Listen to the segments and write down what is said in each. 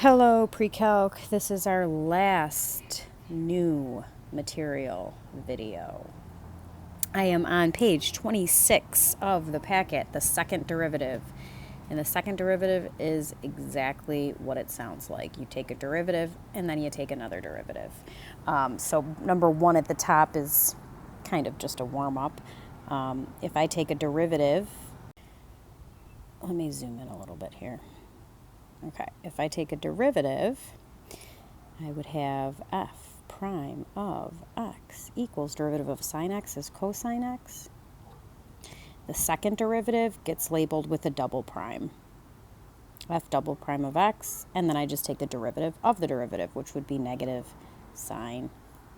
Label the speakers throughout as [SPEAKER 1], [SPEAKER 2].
[SPEAKER 1] Hello, pre-calc. This is our last new material video. I am on page 26 of the packet, the second derivative. And the second derivative is exactly what it sounds like. You take a derivative and then you take another derivative. So number one at the top is kind of just a warm-up. If I take a derivative, let me zoom in a little bit here. Okay, if I take a derivative, I would have f prime of x equals derivative of sine x is cosine x. The second derivative gets labeled with a double prime, f double prime of x, and then I just take the derivative of the derivative, which would be negative sine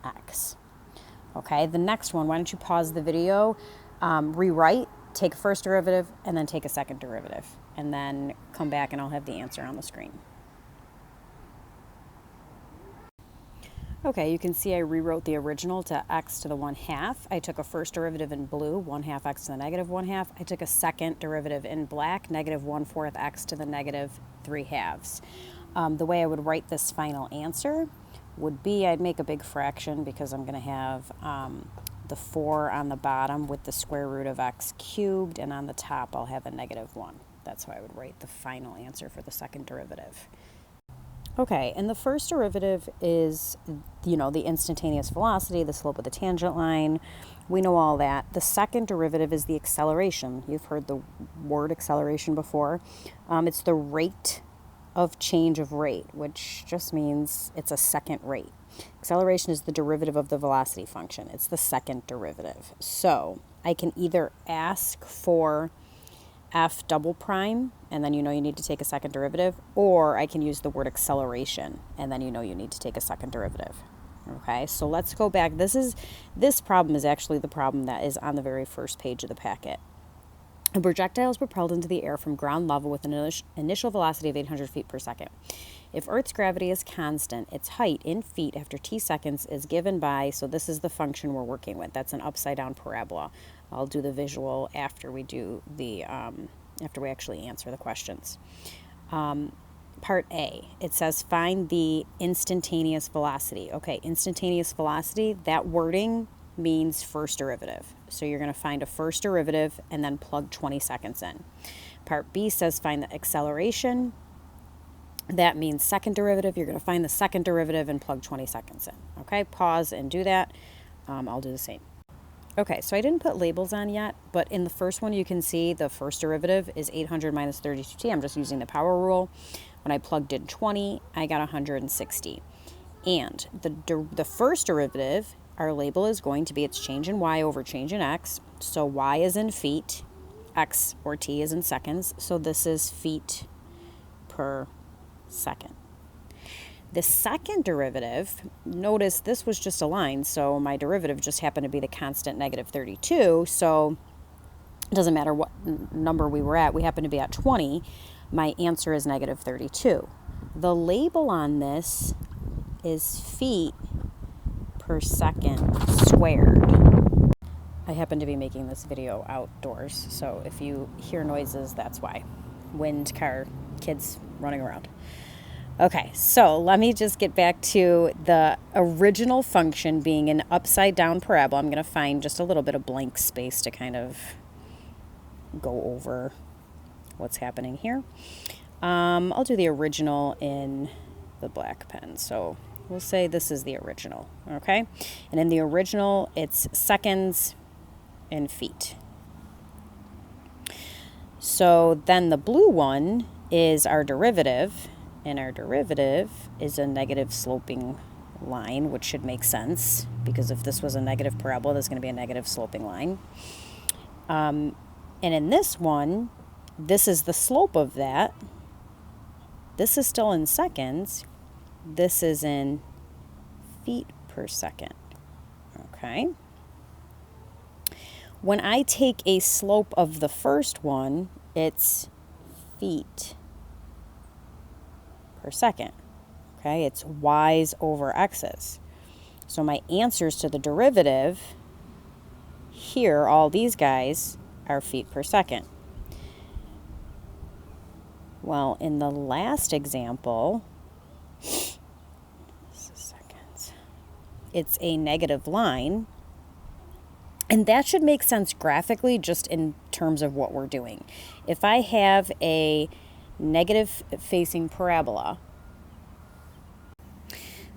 [SPEAKER 1] x. Okay, the next one, why don't you pause the video, rewrite, take a first derivative, and then take a second derivative, and then come back and I'll have the answer on the screen. Okay, you can see I rewrote the original to x to the 1/2. I took a first derivative in blue, 1/2 x to the negative 1/2. I took a second derivative in black, negative 1/4 x to the negative 3/2. The way I would write this final answer would be I'd make a big fraction because I'm going to have the 4 on the bottom with the square root of x cubed, and on the top I'll have a negative 1. That's how I would write the final answer for the second derivative. Okay, and the first derivative is, the instantaneous velocity, the slope of the tangent line. We know all that. The second derivative is the acceleration. You've heard the word acceleration before. It's the rate of change of rate, which just means it's a second rate. Acceleration is the derivative of the velocity function. It's the second derivative. So I can either ask for f double prime, and then you need to take a second derivative, or I can use the word acceleration, and then you need to take a second derivative. Okay, so let's go back. This problem is actually the problem that is on the very first page of the packet. A projectile is propelled into the air from ground level with an initial velocity of 800 feet per second. If Earth's gravity is constant, its height in feet after t seconds is given by, so this is the function we're working with. That's an upside down parabola. I'll do the visual after we do the, after we actually answer the questions. Part A, it says find the instantaneous velocity. Okay, instantaneous velocity, that wording means first derivative. So you're going to find a first derivative and then plug 20 seconds in. Part B says find the acceleration. That means second derivative. You're going to find the second derivative and plug 20 seconds in. Okay, pause and do that. I'll do the same. Okay, so I didn't put labels on yet, but in the first one you can see the first derivative is 800 minus 32t. I'm just using the power rule. When I plugged in 20, I got 160. And the first derivative, our label is going to be its change in y over change in x. So y is in feet, x or t is in seconds. So this is feet per second. The second derivative, notice this was just a line, so my derivative just happened to be the constant negative 32. So it doesn't matter what number we were at. We happen to be at 20. My answer is negative 32. The label on this is feet per second squared. I happen to be making this video outdoors, so if you hear noises, that's why. Wind, car, kids running around. Okay, so let me just get back to the original function being an upside down parabola. I'm going to find just a little bit of blank space to kind of go over what's happening here. I'll do the original in the black pen, so we'll say this is the original, okay? And in the original, it's seconds and feet. So then the blue one is our derivative, and our derivative is a negative sloping line, which should make sense, because if this was a negative parabola, there's going to be a negative sloping line. And in this one, this is the slope of that. This is still in seconds. This is in feet per second, okay? When I take a slope of the first one, it's feet per second, okay? It's y's over x's. So my answers to the derivative here, all these guys, are feet per second. Well, in the last example, it's a negative line. And that should make sense graphically just in terms of what we're doing. If I have a negative facing parabola,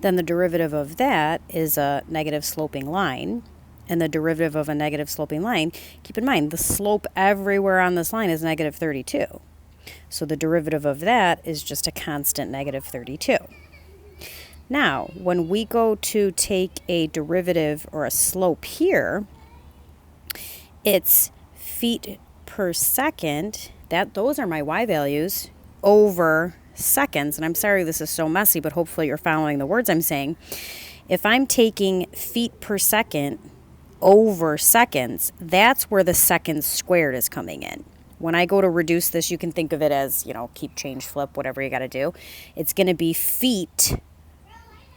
[SPEAKER 1] then the derivative of that is a negative sloping line. And the derivative of a negative sloping line, keep in mind, the slope everywhere on this line is negative 32. So the derivative of that is just a constant negative 32. Now, when we go to take a derivative or a slope here, it's feet per second, those are my y values, over seconds. And I'm sorry this is so messy, but hopefully you're following the words I'm saying. If I'm taking feet per second over seconds, that's where the seconds squared is coming in. When I go to reduce this, you can think of it as, keep, change, flip, whatever you got to do. It's going to be feet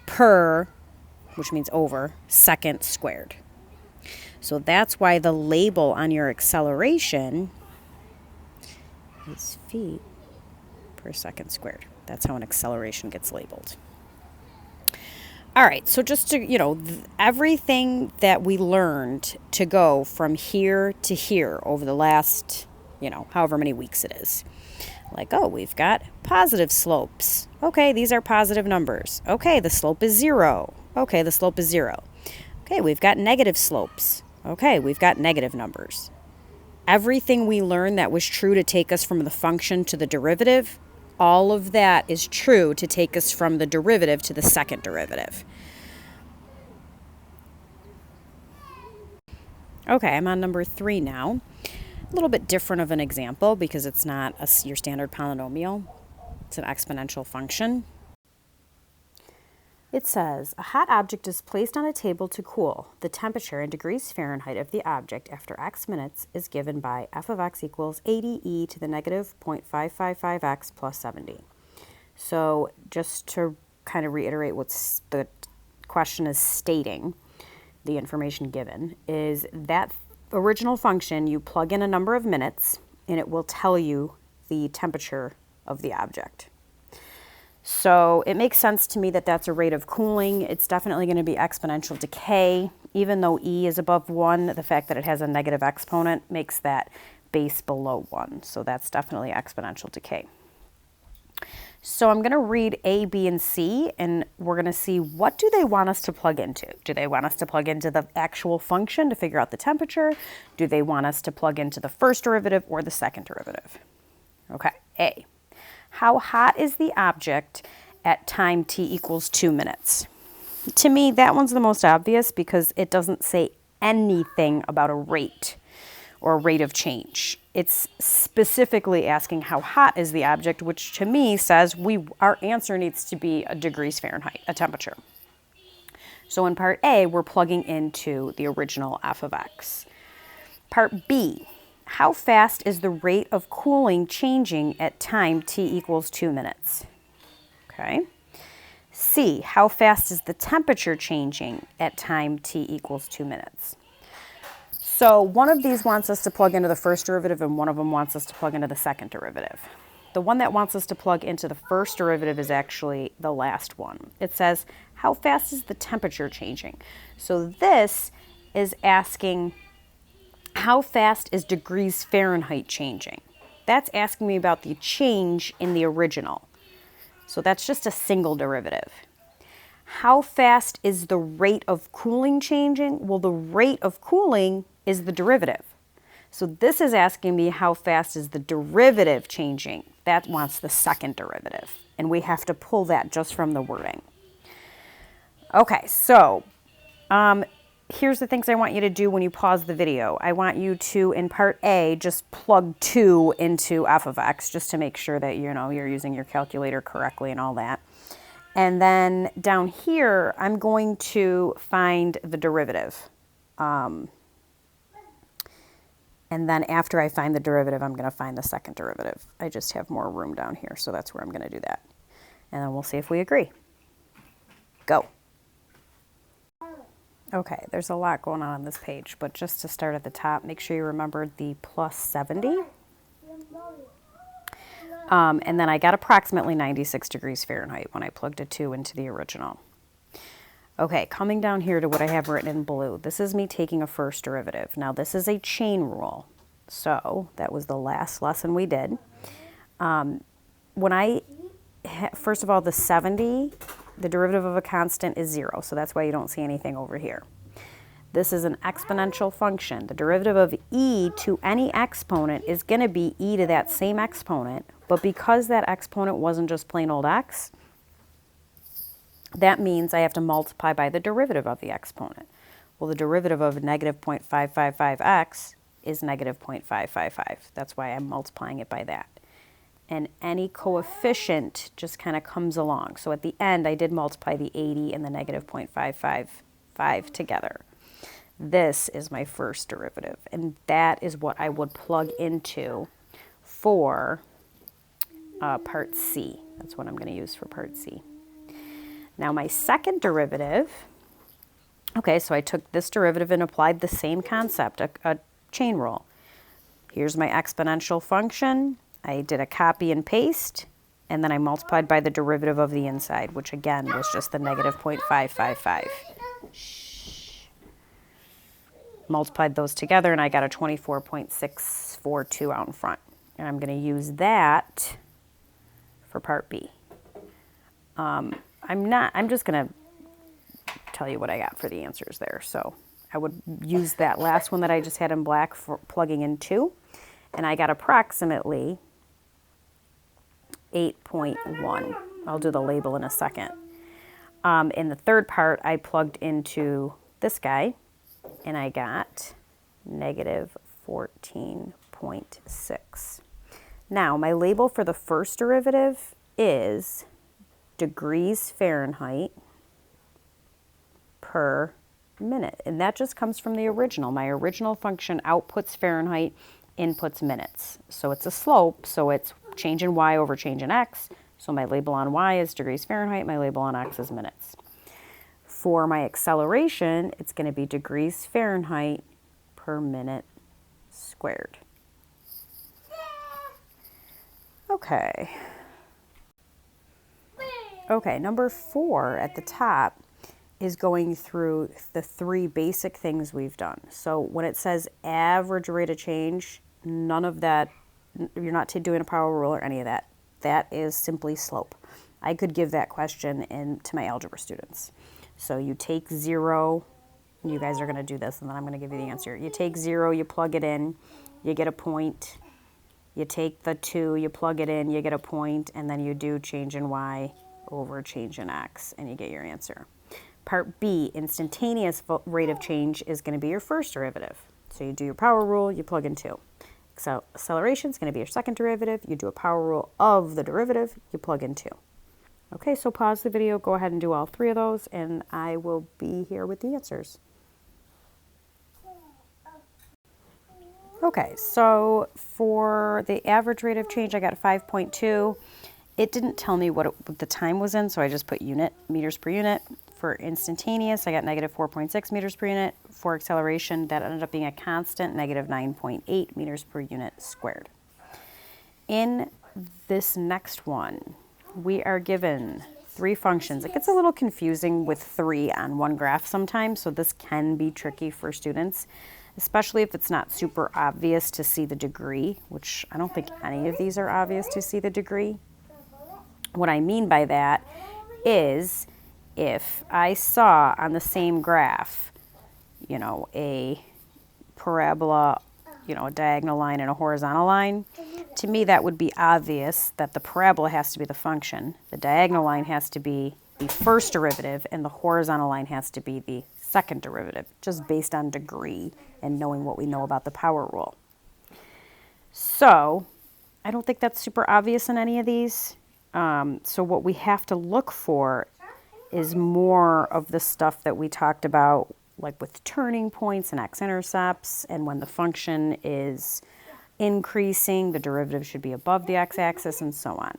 [SPEAKER 1] per, which means over, second squared. So that's why the label on your acceleration is feet per second squared. That's how an acceleration gets labeled. All right, so just to, everything that we learned to go from here to here over the last, however many weeks it is. Like, we've got positive slopes. Okay, these are positive numbers. Okay, the slope is 0. Okay, the slope is 0. Okay, we've got negative slopes. Okay, we've got negative numbers. Everything we learned that was true to take us from the function to the derivative, all of that is true to take us from the derivative to the second derivative. Okay, I'm on number 3 now. A little bit different of an example because it's not your standard polynomial. It's an exponential function. It says, a hot object is placed on a table to cool. The temperature in degrees Fahrenheit of the object after x minutes is given by f of x equals 80 e to the negative 0.555x plus 70. So just to kind of reiterate what the question is stating, the information given, is that original function, you plug in a number of minutes, and it will tell you the temperature of the object. So it makes sense to me that that's a rate of cooling. It's definitely going to be exponential decay. Even though E is above 1, the fact that it has a negative exponent makes that base below 1. So that's definitely exponential decay. So I'm going to read A, B, and C, and we're going to see what do they want us to plug into. Do they want us to plug into the actual function to figure out the temperature? Do they want us to plug into the first derivative or the second derivative? Okay, A. How hot is the object at time t equals 2 minutes? To me, that one's the most obvious because it doesn't say anything about a rate or a rate of change. It's specifically asking how hot is the object, which to me says our answer needs to be a degrees Fahrenheit, a temperature. So in part A, we're plugging into the original f of x. Part B. How fast is the rate of cooling changing at time t equals 2 minutes? Okay. C, how fast is the temperature changing at time t equals 2 minutes? So one of these wants us to plug into the first derivative and one of them wants us to plug into the second derivative. The one that wants us to plug into the first derivative is actually the last one. It says, how fast is the temperature changing? So this is asking, how fast is degrees Fahrenheit changing? That's asking me about the change in the original. So that's just a single derivative. How fast is the rate of cooling changing? Well, the rate of cooling is the derivative. So this is asking me how fast is the derivative changing? That wants the second derivative. And we have to pull that just from the wording. Okay, so here's the things I want you to do when you pause the video. I want you to, in part A, just plug 2 into f of x, just to make sure that you're using your calculator correctly and all that. And then down here, I'm going to find the derivative. And then after I find the derivative, I'm going to find the second derivative. I just have more room down here, so that's where I'm going to do that. And then we'll see if we agree. Go. Okay, there's a lot going on this page, but just to start at the top, make sure you remembered the plus 70. And then I got approximately 96 degrees Fahrenheit when I plugged a 2 into the original. Okay, coming down here to what I have written in blue. This is me taking a first derivative. Now this is a chain rule. So that was the last lesson we did. First of all, the 70, the derivative of a constant is 0. So that's why you don't see anything over here. This is an exponential function. The derivative of e to any exponent is going to be e to that same exponent. But because that exponent wasn't just plain old x, that means I have to multiply by the derivative of the exponent. Well, the derivative of negative 0.555x is negative 0.555. That's why I'm multiplying it by that. And any coefficient just kind of comes along. So at the end, I did multiply the 80 and the negative 0.555 together. This is my first derivative, and that is what I would plug into for part C. That's what I'm going to use for part C. Now my second derivative, okay, so I took this derivative and applied the same concept, a chain rule. Here's my exponential function. I did a copy and paste, and then I multiplied by the derivative of the inside, which again was just the negative 0.555. Multiplied those together, and I got a 24.642 out in front. And I'm going to use that for part B. I'm just going to tell you what I got for the answers there. So I would use that last one that I just had in black for plugging in 2, and I got approximately 8.1. I'll do the label in a second. In the third part, I plugged into this guy, and I got negative 14.6. Now, my label for the first derivative is degrees Fahrenheit per minute. And that just comes from the original. My original function outputs Fahrenheit, inputs minutes. So it's a slope, so it's change in y over change in x. So my label on y is degrees Fahrenheit, my label on x is minutes. For my acceleration, it's going to be degrees Fahrenheit per minute squared. Okay. Okay, number 4 at the top is going through the 3 basic things we've done. So when it says average rate of change, none of that, you're not doing a power rule or any of that. That is simply slope. I could give that question to my algebra students. So you take 0, you guys are going to do this, and then I'm going to give you the answer. You take 0, you plug it in, you get a point. You take the 2, you plug it in, you get a point, and then you do change in y over change in x, and you get your answer. Part B, instantaneous rate of change, is going to be your first derivative. So you do your power rule, you plug in 2. Acceleration is going to be your second derivative. You do a power rule of the derivative, you plug in 2. Okay, so pause the video, go ahead and do all 3 of those, and I will be here with the answers. Okay, so for the average rate of change, I got 5.2. It didn't tell me what the time was in, so I just put meters per unit. For instantaneous, I got negative 4.6 meters per unit. For acceleration, that ended up being a constant, negative 9.8 meters per unit squared. In this next one, we are given 3 functions. It gets a little confusing with 3 on one graph sometimes, so this can be tricky for students, especially if it's not super obvious to see the degree, which I don't think any of these are obvious to see the degree. What I mean by that is if I saw on the same graph, a parabola, a diagonal line and a horizontal line, to me that would be obvious that the parabola has to be the function, the diagonal line has to be the first derivative, and the horizontal line has to be the second derivative, just based on degree and knowing what we know about the power rule. So I don't think that's super obvious in any of these. So what we have to look for is more of the stuff that we talked about, like with turning points and x-intercepts, and when the function is increasing, the derivative should be above the x-axis, and so on.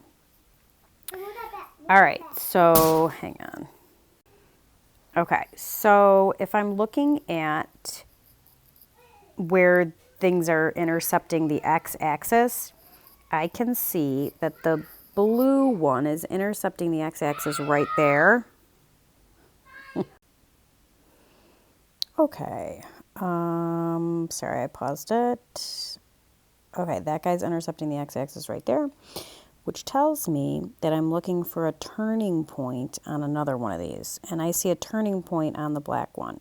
[SPEAKER 1] All right, so hang on. Okay, so if I'm looking at where things are intercepting the x-axis, I can see that the blue one is intercepting the x-axis right there. Okay, sorry, I paused it. Okay, that guy's intercepting the x-axis right there, which tells me that I'm looking for a turning point on another one of these. And I see a turning point on the black one.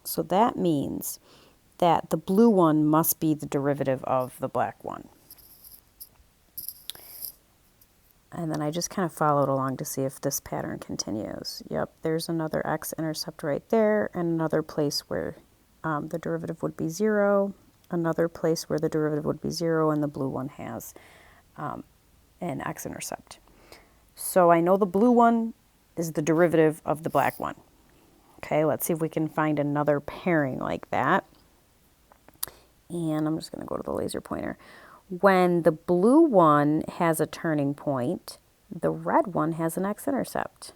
[SPEAKER 1] So that means that the blue one must be the derivative of the black one. And then I just kind of followed along to see if this pattern continues. Yep, there's another x-intercept right there, and another place where the derivative would be 0, another place where the derivative would be 0, and the blue one has an x-intercept. So I know the blue one is the derivative of the black one. Okay, let's see if we can find another pairing like that. And I'm just going to go to the laser pointer. When the blue one has a turning point, the red one has an x-intercept.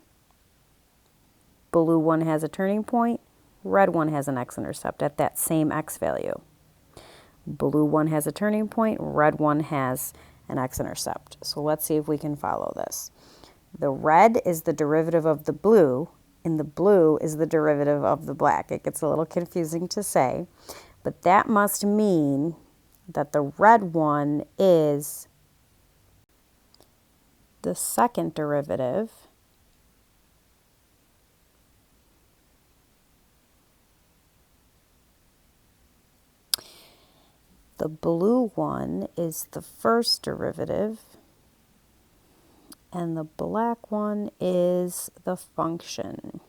[SPEAKER 1] Blue one has a turning point, red one has an x-intercept at that same x value. Blue one has a turning point, red one has an x-intercept. So let's see if we can follow this. The red is the derivative of the blue, and the blue is the derivative of the black. It gets a little confusing to say, but that must mean that the red one is the second derivative the blue one is the first derivative, and the black one is the function.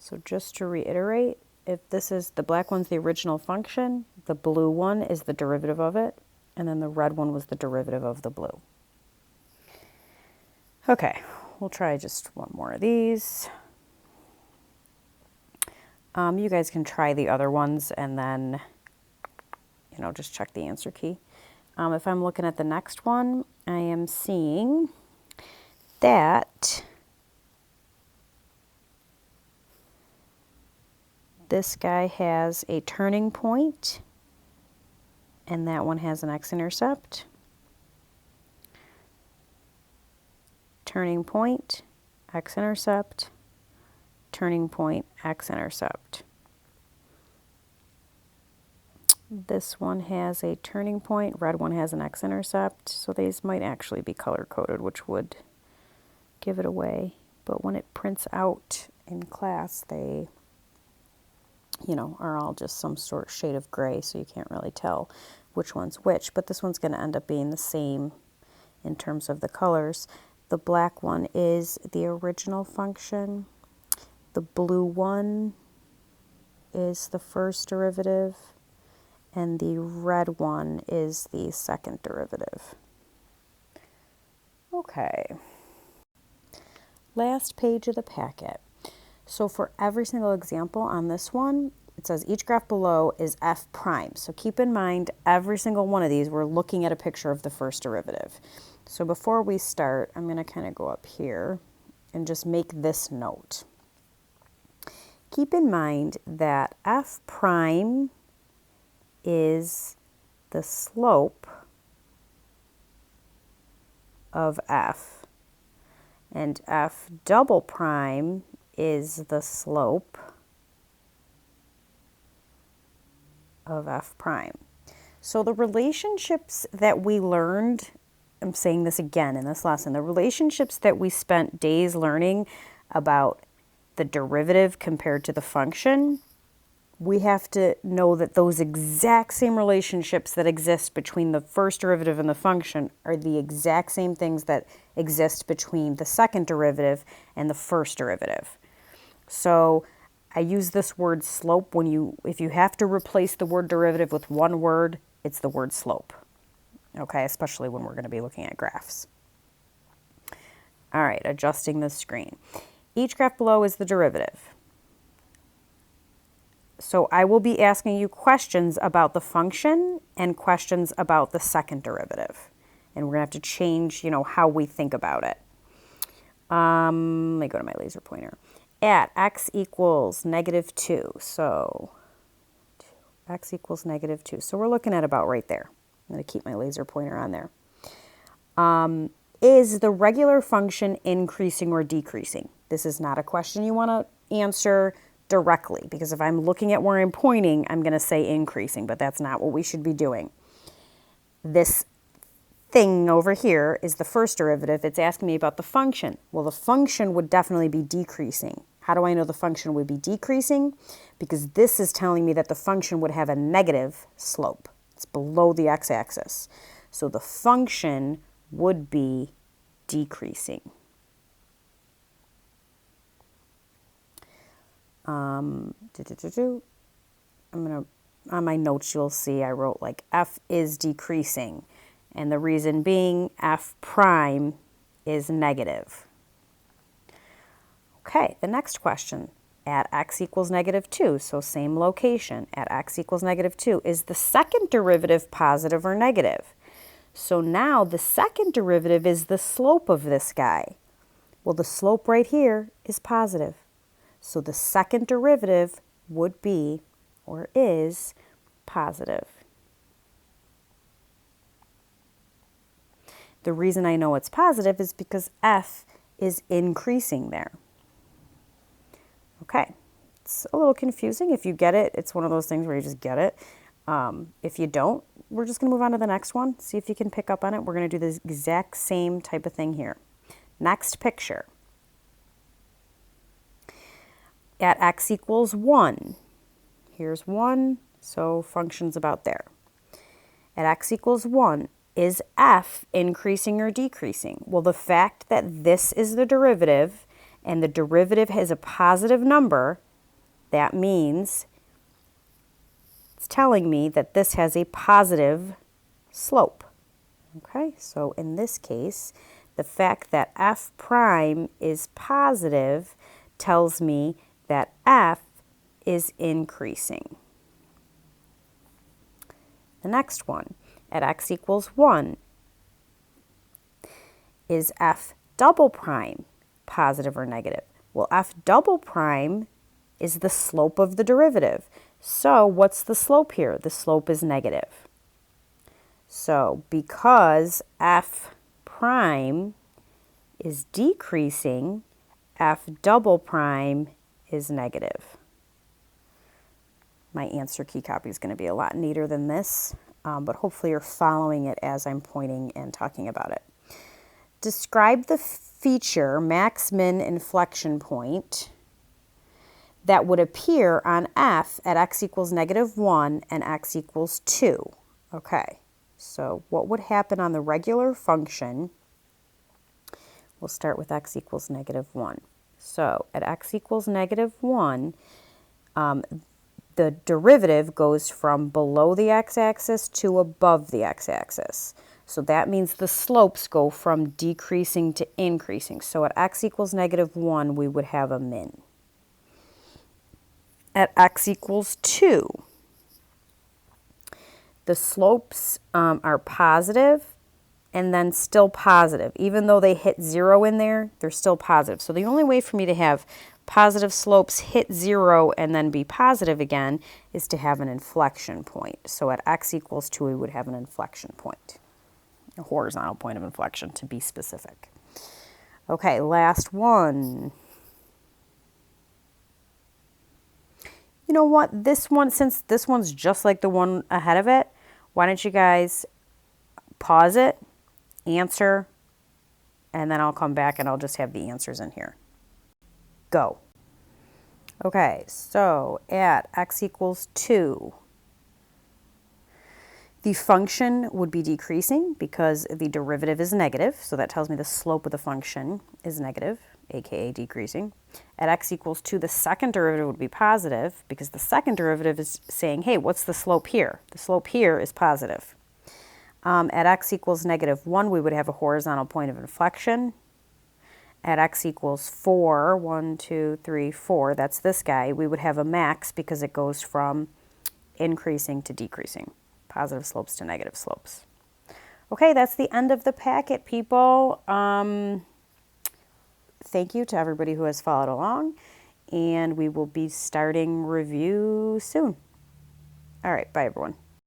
[SPEAKER 1] So just to reiterate, if this is the black one's the original function, the blue one is the derivative of it, and then the red one was the derivative of the blue. Okay, we'll try just one more of these. You guys can try the other ones and then, just check the answer key. If I'm looking at the next one, I am seeing that this guy has a turning point, and that one has an x-intercept. Turning point, x-intercept, turning point, x-intercept. This one has a turning point, red one has an x-intercept, so these might actually be color-coded, which would give it away. But when it prints out in class, they are all just some sort of shade of gray, so you can't really tell which one's which. But this one's going to end up being the same in terms of the colors. The black one is the original function. The blue one is the first derivative. And the red one is the second derivative. Okay. Last page of the packet. So for every single example on this one, it says each graph below is f prime. So keep in mind, every single one of these, we're looking at a picture of the first derivative. So before we start, I'm going to kind of go up here and just make this note. Keep in mind that f prime is the slope of f, and f double prime is the slope of f prime. So the relationships that we learned, I'm saying this again in this lesson, the relationships that we spent days learning about the derivative compared to the function, we have to know that those exact same relationships that exist between the first derivative and the function are the exact same things that exist between the second derivative and the first derivative. So I use this word slope if you have to replace the word derivative with one word, it's the word slope. Okay, especially when we're going to be looking at graphs. All right, adjusting the screen. Each graph below is the derivative. So I will be asking you questions about the function and questions about the second derivative. And we're going to have to change, how we think about it. Let me go to my laser pointer. At x equals -2. So x equals -2. So we're looking at about right there. I'm going to keep my laser pointer on there. Is the regular function increasing or decreasing? This is not a question you want to answer. directly, because if I'm looking at where I'm pointing, I'm going to say increasing, but that's not what we should be doing. This thing over here is the first derivative. It's asking me about the function. Well, the function would definitely be decreasing. How do I know the function would be decreasing? Because this is telling me that the function would have a negative slope. It's below the x-axis. So the function would be decreasing. I'm going to, on my notes, you'll see I wrote like f is decreasing. And the reason being f prime is negative. Okay, the next question. At x equals -2, so same location. At x equals -2, is the second derivative positive or negative? So now the second derivative is the slope of this guy. Well, the slope right here is positive. So the second derivative would be, or is, positive. The reason I know it's positive is because f is increasing there. Okay, it's a little confusing. If you get it, it's one of those things where you just get it. If you don't, we're just going to move on to the next one. See if you can pick up on it. We're going to do the exact same type of thing here. Next picture. At x equals 1. Here's 1, so function's about there. At x equals 1, is f increasing or decreasing? Well, the fact that this is the derivative and the derivative has a positive number, that means it's telling me that this has a positive slope. Okay, so in this case, the fact that f prime is positive tells me that f is increasing. The next one, at x equals 1, is f double prime positive or negative? Well, f double prime is the slope of the derivative. So what's the slope here? The slope is negative. So because f prime is decreasing, f double prime is negative. My answer key copy is going to be a lot neater than this, but hopefully you're following it as I'm pointing and talking about it. Describe the feature max-min inflection point that would appear on f at x equals -1 and x equals 2. Okay, so what would happen on the regular function? We'll start with x equals -1. So at x equals -1, the derivative goes from below the x-axis to above the x-axis. So that means the slopes go from decreasing to increasing. So at x equals -1, we would have a min. At x equals 2, the slopes are positive and then still positive. Even though they hit 0 in there, they're still positive. So the only way for me to have positive slopes hit 0 and then be positive again is to have an inflection point. So at x equals 2, we would have an inflection point. A horizontal point of inflection, to be specific. Okay, last one. You know what? This one, since this one's just like the one ahead of it, why don't you guys pause it, answer, and then I'll come back and I'll just have the answers in here. Go. Okay, so at x equals 2, the function would be decreasing because the derivative is negative, so that tells me the slope of the function is negative, aka decreasing. At x equals 2, the second derivative would be positive because the second derivative is saying, hey, what's the slope here? The slope here is positive. At x equals -1, we would have a horizontal point of inflection. At x equals 4, 1, 2, 3, 4, that's this guy, we would have a max because it goes from increasing to decreasing, positive slopes to negative slopes. Okay, that's the end of the packet, people. Thank you to everybody who has followed along, and we will be starting review soon. All right, bye everyone.